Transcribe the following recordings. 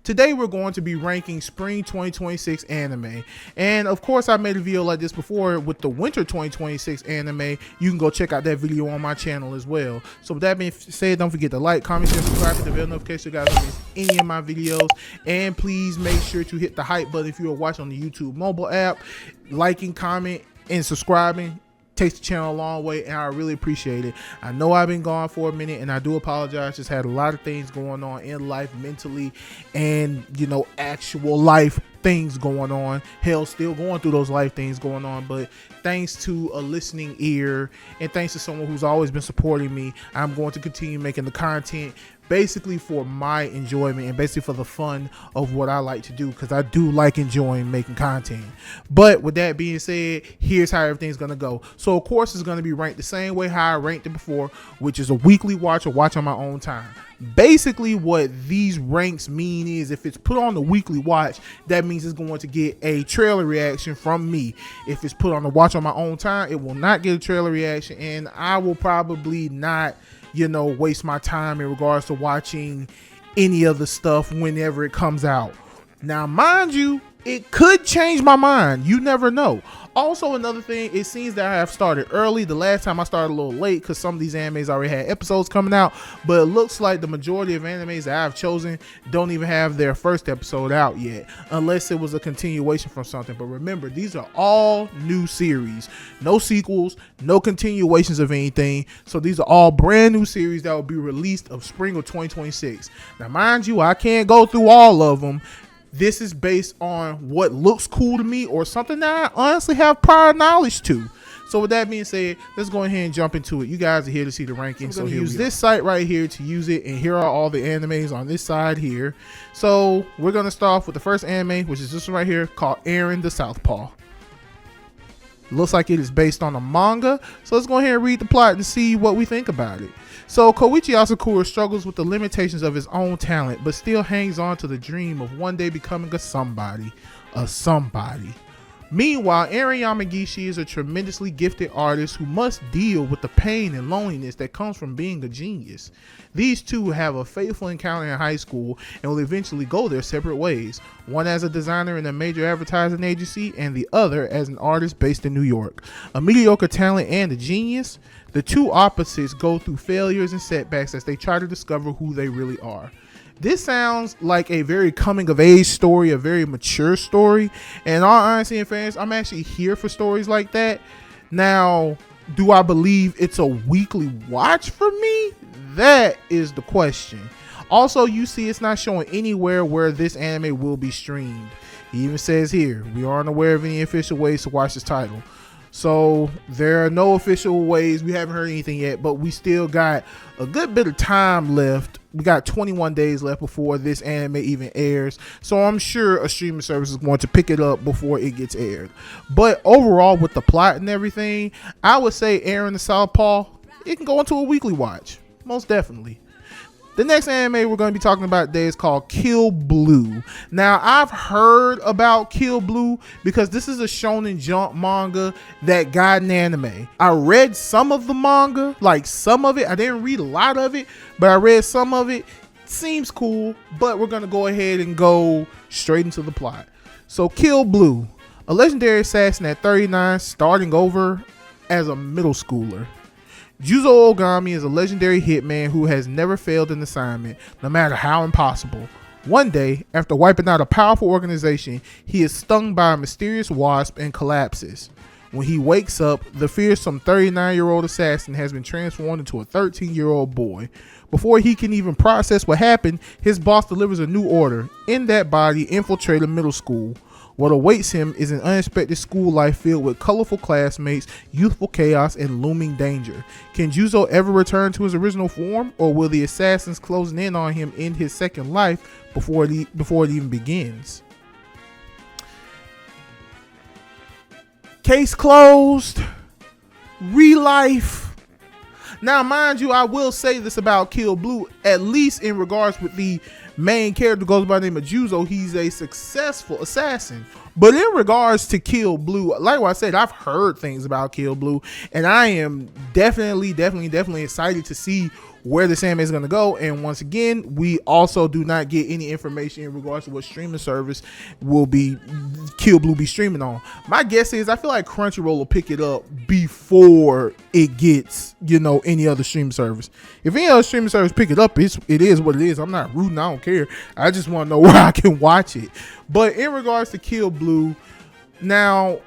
Today we're going to be ranking spring 2026 anime. And of course I made a video like this before with the winter 2026 anime. You can go check out that video on my channel as well. So with that being said, don't forget to like, comment, share, subscribe, hit the bell notification so you guys don't miss any of my videos. And please make sure to hit the hype button if you are watching on the YouTube mobile app. Liking, comment, and subscribing takes the channel a long way, and I really appreciate it. I know I've been gone for a minute, and I do apologize. Just had a lot of things going on in life, mentally, and actual life things going on. Hell, still going through those life things going on, but thanks to a listening ear and thanks to someone who's always been supporting me, I'm going to continue making the content basically for my enjoyment and basically for the fun of what I like to do, because I do like enjoying making content. But with that being said, here's how everything's gonna go. So of course it's gonna be ranked the same way how I ranked it before, which is a weekly watch or watch on my own time. Basically what these ranks mean is if it's put on the weekly watch, that means it's going to get a trailer reaction from me. If it's put on the watch on my own time, it will not get a trailer reaction, and I will probably not waste my time in regards to watching any of the stuff whenever it comes out. Now mind you, it could change my mind, you never know. Also, another thing, it seems that I have started early. The last time I started a little late because some of these animes already had episodes coming out, but it looks like the majority of animes that I've chosen don't even have their first episode out yet, unless it was a continuation from something. But remember, these are all new series, no sequels, no continuations of anything. So these are all brand new series that will be released of spring of 2026. Now mind you, I can't go through all of them. This is based on what looks cool to me or something that I honestly have prior knowledge to. So with that being said, let's go ahead and jump into it. You guys are here to see the rankings. So use this site right here to use it, and here are all the animes on this side here. So we're going to start off with the first anime, which is this one right here called Eren the Southpaw. Looks like it is based on a manga. So let's go ahead and read the plot and see what we think about it. So Koichi Asakura struggles with the limitations of his own talent, but still hangs on to the dream of one day becoming a somebody. Meanwhile, Eren Yamagishi is a tremendously gifted artist who must deal with the pain and loneliness that comes from being a genius. These two have a fateful encounter in high school and will eventually go their separate ways, one as a designer in a major advertising agency and the other as an artist based in New York. A mediocre talent and a genius, the two opposites go through failures and setbacks as they try to discover who they really are. This sounds like a very coming of age story, a very mature story. And in all honesty and fairness, I'm actually here for stories like that. Now, do I believe it's a weekly watch for me? That is the question. Also, you see it's not showing anywhere where this anime will be streamed. He even says here, we aren't aware of any official ways to watch this title. So there are no official ways. We haven't heard anything yet, but we still got a good bit of time left. We got 21 days left before this anime even airs. So I'm sure a streaming service is going to pick it up before it gets aired. But overall, with the plot and everything, I would say Eren the Southpaw, it can go into a weekly watch. Most definitely. The next anime we're going to be talking about today is called Kill Blue. Now, I've heard about Kill Blue because this is a Shonen Jump manga that got an anime. I read some of the manga, like some of it. I didn't read a lot of it, but I read some of it. Seems cool, but we're going to go ahead and go straight into the plot. So Kill Blue, a legendary assassin at 39 starting over as a middle schooler. Juzo Ogami is a legendary hitman who has never failed an assignment, no matter how impossible. One day, after wiping out a powerful organization, he is stung by a mysterious wasp and collapses. When he wakes up, the fearsome 39-year-old assassin has been transformed into a 13-year-old boy. Before he can even process what happened, his boss delivers a new order. In that body, infiltrate a middle school. What awaits him is an unexpected school life filled with colorful classmates, youthful chaos, and looming danger. Can Juzo ever return to his original form, or will the assassins closing in on him end his second life before it even begins? Case closed. Relife. Now, mind you, I will say this about Kill Blue, at least in regards with the main character goes by the name of Juzo. He's a successful assassin. But in regards to Kill Blue, like what I said, I've heard things about Kill Blue, and I am definitely excited to see where this anime is going to go. And once again, we also do not get any information in regards to what streaming service will be Kill Blue be streaming on. My guess is I feel like Crunchyroll will pick it up before it gets, any other streaming service. If any other streaming service pick it up, it is what it is. I'm not rooting. I don't care. I just want to know where I can watch it. But in regards to Kill Blue, now,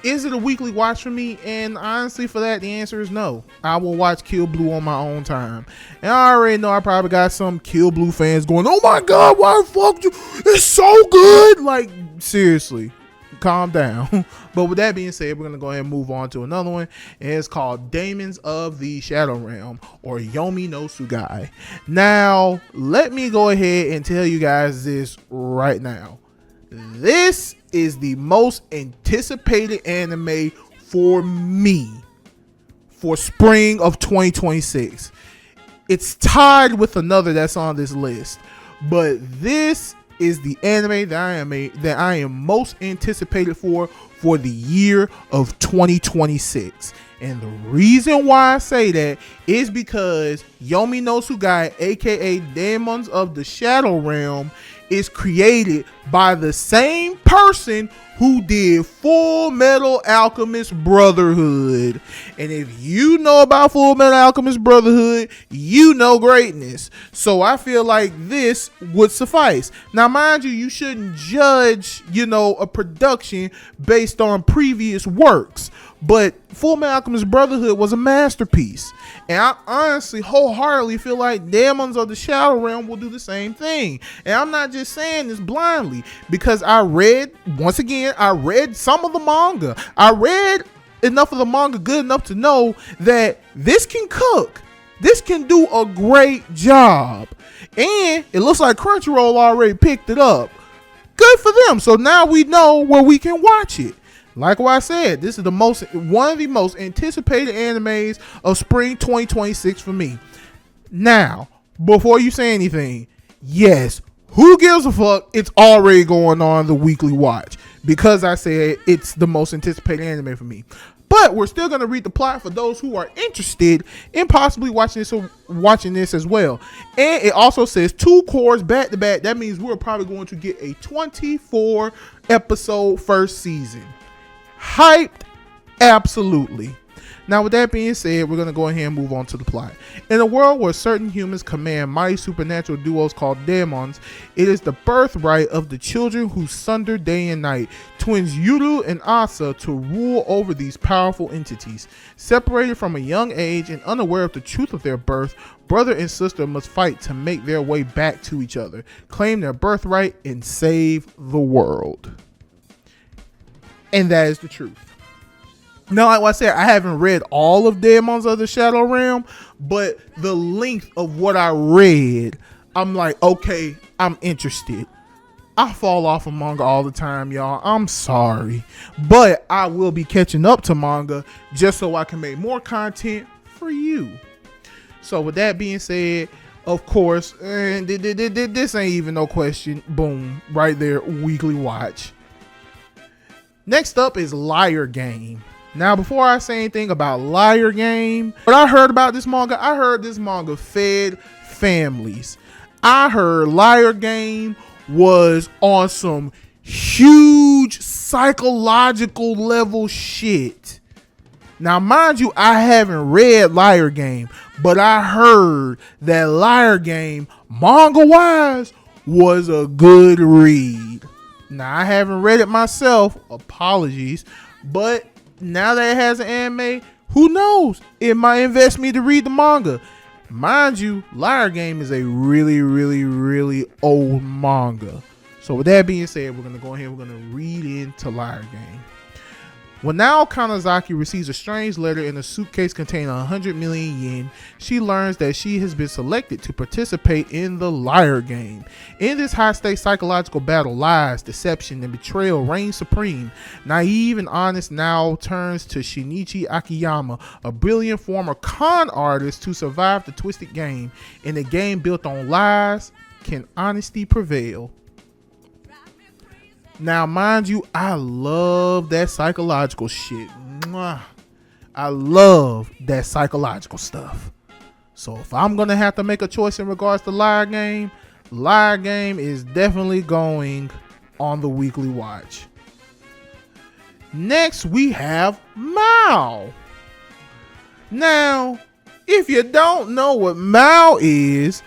is it a weekly watch for me? And honestly, for that, the answer is no. I will watch Kill Blue on my own time. And I already know I probably got some Kill Blue fans going, oh my God, why the fuck you? It's so good. Like, seriously, calm down. But with that being said, we're going to go ahead and move on to another one. And it's called Daemons of the Shadow Realm, or Yomi no Tsugai. Now, let me go ahead and tell you guys this right now. This is the most anticipated anime for me for spring of 2026. It's tied with another that's on this list, but this is the anime that I am most anticipated for the year of 2026. And the reason why I say that is because Yomi no Tsugai, aka Demons of the Shadow Realm, is created by the same person who did Full Metal Alchemist Brotherhood. And if you know about Full Metal Alchemist Brotherhood, you know greatness. So I feel like this would suffice. Now, mind you, you shouldn't judge, a production based on previous works. But Full Metal Alchemist Brotherhood was a masterpiece. And I honestly, wholeheartedly feel like Demons of the Shadow Realm will do the same thing. And I'm not just saying this blindly, because I read some of the manga. I read enough of the manga good enough to know that this can cook. This can do a great job. And it looks like Crunchyroll already picked it up. Good for them. So now we know where we can watch it. Like what I said, this is one of the most anticipated animes of spring 2026 for me. Now, before you say anything, yes, who gives a fuck? It's already going on the weekly watch because I said it's the most anticipated anime for me. But we're still going to read the plot for those who are interested in possibly watching this as well. And it also says 2 cores back to back. That means we're probably going to get a 24 episode first season. Hyped? Absolutely. Now, with that being said, we're going to go ahead and move on to the plot. In a world where certain humans command mighty supernatural duos called demons, it is the birthright of the children who sunder day and night, twins Yuru and Asa, to rule over these powerful entities. Separated from a young age and unaware of the truth of their birth, brother and sister must fight to make their way back to each other, claim their birthright, and save the world. And that is the truth. Now, like I said, I haven't read all of Demons of the Shadow Realm, but the length of what I read, I'm like, okay, I'm interested. I fall off of manga all the time, y'all. I'm sorry. But I will be catching up to manga just so I can make more content for you. So with that being said, of course, and this ain't even no question. Boom, right there, weekly watch. Next up is Liar Game. Now, before I say anything about Liar Game, what I heard about this manga, I heard this manga fed families. I heard Liar Game was on some huge psychological level shit. Now, mind you, I haven't read Liar Game, but I heard that Liar Game, manga-wise, was a good read. Now, I haven't read it myself, apologies, but now that it has an anime, who knows? It might invest me to read the manga. Mind you, Liar Game is a really, really, really old manga. So with that being said, we're going to go ahead and we're going to read into Liar Game. When now Kanazaki receives a strange letter in a suitcase containing 100 million yen, she learns that she has been selected to participate in the Liar Game. In this high-stakes psychological battle, lies, deception, and betrayal reign supreme. Naive and honest Nao turns to Shinichi Akiyama, a brilliant former con artist, to survive the twisted game. In a game built on lies, can honesty prevail? Now, mind you, I love that psychological shit. Mwah. I love that psychological stuff. So if I'm gonna have to make a choice in regards to Liar Game is definitely going on the weekly watch. Next, we have Mao. Now, if you don't know what Mao is,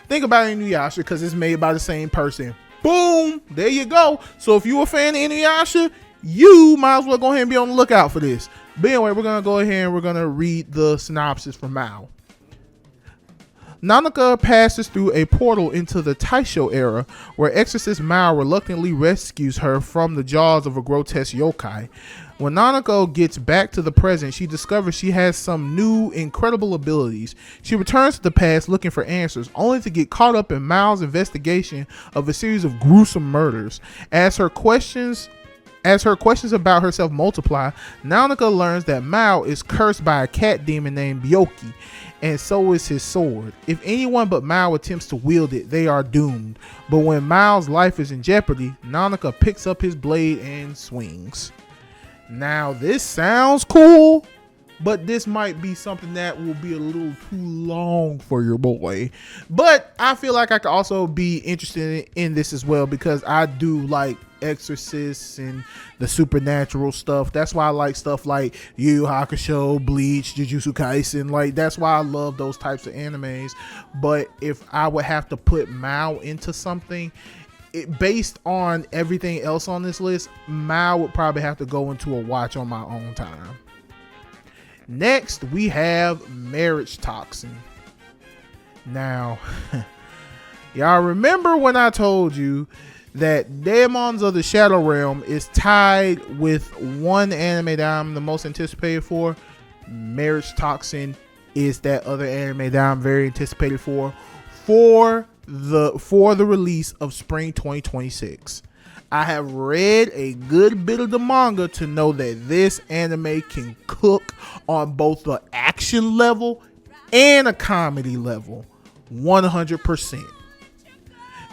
think about Inuyasha, because it's made by the same person. Boom! There you go. So if you're a fan of Inuyasha, you might as well go ahead and be on the lookout for this. But anyway, we're going to go ahead and we're going to read the synopsis for Mao. Nanaka passes through a portal into the Taisho era, where exorcist Mao reluctantly rescues her from the jaws of a grotesque yokai. When Nanako gets back to the present, she discovers she has some new, incredible abilities. She returns to the past looking for answers, only to get caught up in Mao's investigation of a series of gruesome murders. As her questions about herself multiply, Nanaka learns that Mao is cursed by a cat demon named Byoki, and so is his sword. If anyone but Mao attempts to wield it, they are doomed. But when Mao's life is in jeopardy, Nanaka picks up his blade and swings. Now, this sounds cool, but this might be something that will be a little too long for your boy. But I feel like I could also be interested in this as well, because I do like exorcists and the supernatural stuff. That's why I like stuff like Yu Yu Hakusho, Bleach, Jujutsu Kaisen. Like, that's why I love those types of animes. But if I would have to put Mao into something, based on everything else on this list, Mao would probably have to go into a watch on my own time. Next, we have Marriage Toxin. Now, y'all remember when I told you that Demons of the Shadow Realm is tied with one anime that I'm the most anticipated for? Marriage Toxin is that other anime that I'm very anticipated for the release of spring 2026. I have read a good bit of the manga to know that this anime can cook on both the action level and a comedy level 100%.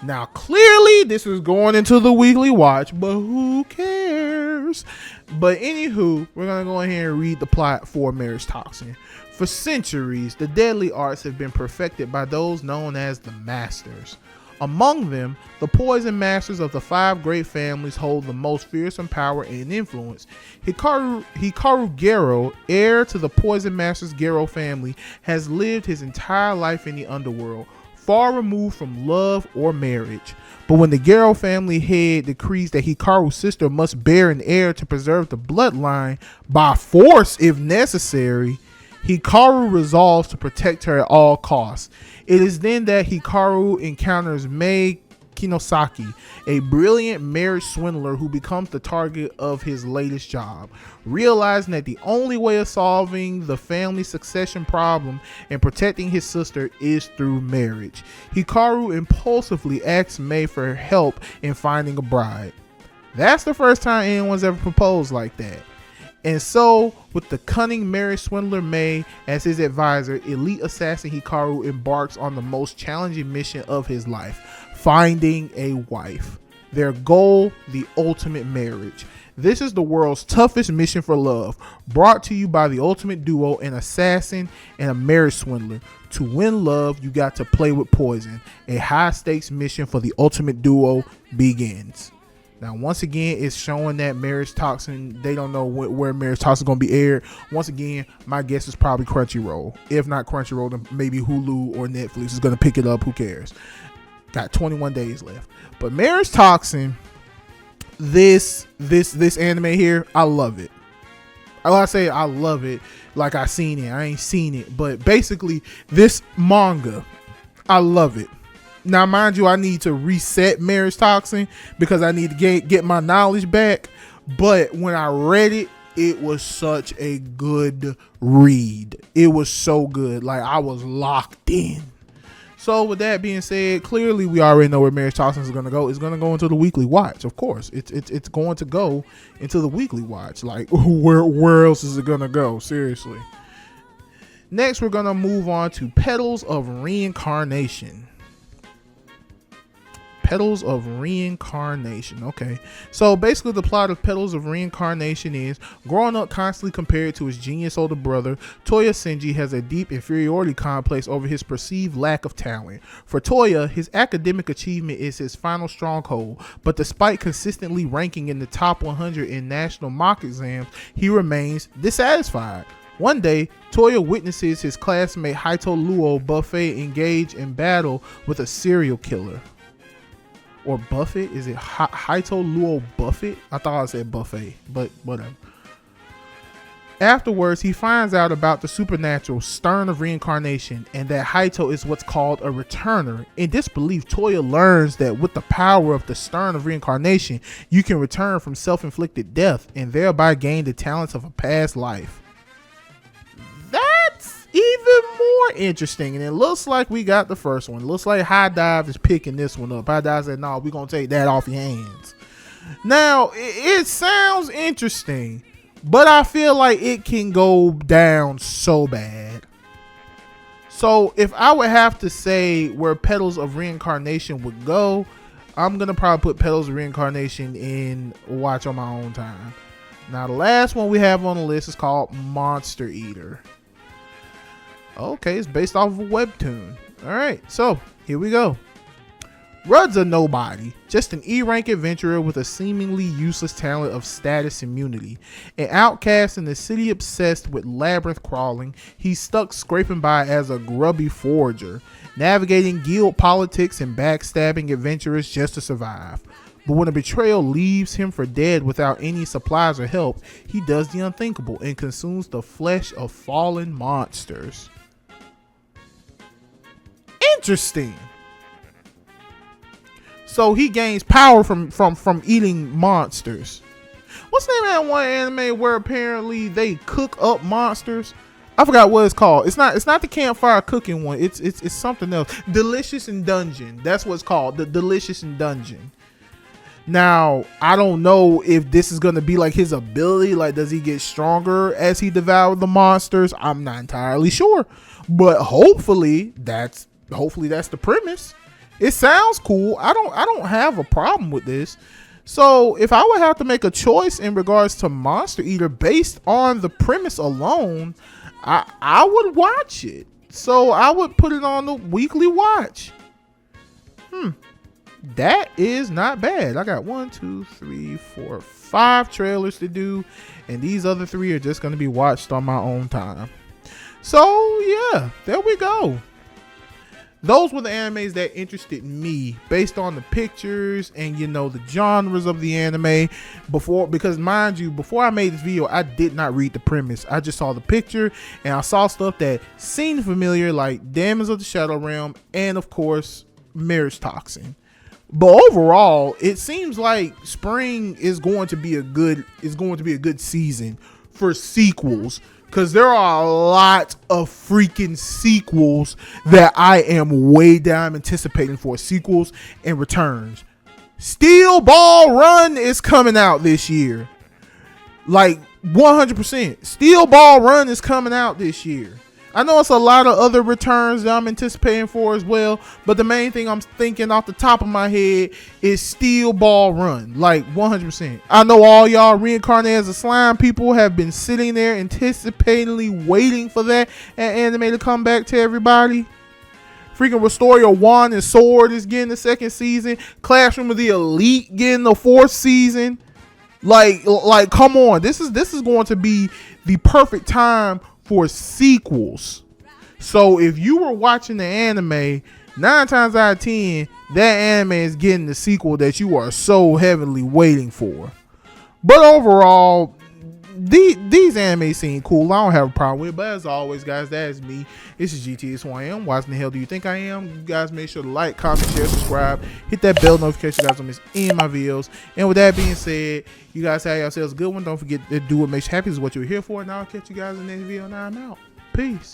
Now, clearly this is going into the weekly watch, but who cares? But anywho, we're gonna go ahead and read the plot for Marriage Toxin. For centuries, the deadly arts have been perfected by those known as the Masters. Among them, the poison masters of the 5 great families hold the most fearsome power and influence. Hikaru Gero, heir to the poison masters Gero family, has lived his entire life in the underworld, far removed from love or marriage. But when the Gero family head decrees that Hikaru's sister must bear an heir to preserve the bloodline by force if necessary, Hikaru resolves to protect her at all costs. It is then that Hikaru encounters Mei Kinosaki, a brilliant marriage swindler who becomes the target of his latest job. Realizing that the only way of solving the family succession problem and protecting his sister is through marriage, Hikaru impulsively asks Mei for help in finding a bride. That's the first time anyone's ever proposed like that. And so, with the cunning marriage swindler Mei as his advisor, elite assassin Hikaru embarks on the most challenging mission of his life, finding a wife. Their goal, the ultimate marriage. This is the world's toughest mission for love, brought to you by the ultimate duo, an assassin and a marriage swindler. To win love, you got to play with poison. A high-stakes mission for the ultimate duo begins. Now, once again, it's showing that Marriage Toxin, they don't know where Marriage Toxin is going to be aired. Once again, my guess is probably Crunchyroll. If not Crunchyroll, then maybe Hulu or Netflix is going to pick it up. Who cares? Got 21 days left. But Marriage Toxin, this anime here, I love it. I say I love it like I seen it. I ain't seen it. But basically, this manga, I love it. Now, mind you, I need to reset Marriage Toxin because I need to get my knowledge back. But when I read it, it was such a good read. It was so good. Like, I was locked in. So with that being said, clearly we already know where Marriage Toxin is going to go. It's going to go into the weekly watch. Of course, it's going to go into the weekly watch. Like, where else is it going to go? Seriously. Next, we're going to move on to Petals of Reincarnation. Petals of Reincarnation. Okay, so basically the plot of Petals of Reincarnation is growing up constantly compared to his genius older brother, Toya Senji has a deep inferiority complex over his perceived lack of talent. For Toya, his academic achievement is his final stronghold, but despite consistently ranking in the top 100 in national mock exams, he remains dissatisfied. One day, Toya witnesses his classmate Haito Luo Buffet engage in battle with a serial killer. Or Buffett? Is it Haito Luo Buffett? I thought I said buffet, but whatever. Afterwards, he finds out about the supernatural Stern of Reincarnation and that Haito is what's called a returner. In disbelief, Toya learns that with the power of the Stern of Reincarnation, you can return from self-inflicted death and thereby gain the talents of a past life. That's even more interesting, and it looks like we got the first one. It looks like High Dive is picking this one up. High Dive said, no, we're going to take that off your hands. Now, it sounds interesting, but I feel like it can go down so bad. So if I would have to say where Petals of Reincarnation would go, I'm going to probably put Petals of Reincarnation in Watch on My Own Time. Now, the last one we have on the list is called Monster Eater. Okay, it's based off of a webtoon. All right, so here we go. Rudd's a nobody, just an E-rank adventurer with a seemingly useless talent of status immunity. An outcast in the city obsessed with labyrinth crawling, he's stuck scraping by as a grubby forager, navigating guild politics and backstabbing adventurers just to survive. But when a betrayal leaves him for dead without any supplies or help, he does the unthinkable and consumes the flesh of fallen monsters. Interesting. So he gains power from eating monsters. What's the name of that one anime where apparently they cook up monsters? I forgot what it's called. It's not the campfire cooking one. It's something else. Delicious in Dungeon. That's what it's called. The Delicious in Dungeon. Now, I don't know if this is going to be like his ability. Like, does he get stronger as he devours the monsters? I'm not entirely sure. But hopefully that's the premise. It sounds cool. I don't have a problem with this. So if I would have to make a choice in regards to Monster Eater based on the premise alone, I would watch it. So I would put it on the weekly watch. That is not bad. I got 1, 2, 3, 4, 5 trailers to do, and these other 3 are just going to be watched on my own time. So yeah, there we go. Those were the animes that interested me based on the pictures and, you know, the genres of the anime because mind you, before I made this video, I did not read the premise. I just saw the picture and I saw stuff that seemed familiar, like Demons of the Shadow Realm and of course Marriage Toxin. But overall, it seems like spring is going to be a good season for sequels. Because there are a lot of freaking sequels that I am way down anticipating for. Sequels and returns. Steel Ball Run is coming out this year. Like 100%. Steel Ball Run is coming out this year. I know it's a lot of other returns that I'm anticipating for as well, but the main thing I'm thinking off the top of my head is Steel Ball Run, like 100%. I know all y'all Reincarnated as a Slime people have been sitting there anticipatingly waiting for that anime to come back to everybody. Freaking Restore Your Wand and Sword is getting the 2nd season. Classroom of the Elite getting the 4th season. Like, come on. This is going to be the perfect time for sequels. So if you were watching the anime, 9 times out of 10, that anime is getting the sequel that you are so heavily waiting for. But overall, these anime seem cool. I don't have a problem with it. But as always, guys, that is me. This is GT. It's who I am. Why the hell do you think I am? You guys make sure to like, comment, share, subscribe. Hit that bell notification so you guys don't miss any of my videos. And with that being said, you guys have yourselves a good one. Don't forget to do what makes you happy is what you're here for. And I'll catch you guys in the next video. Now I'm out. Peace.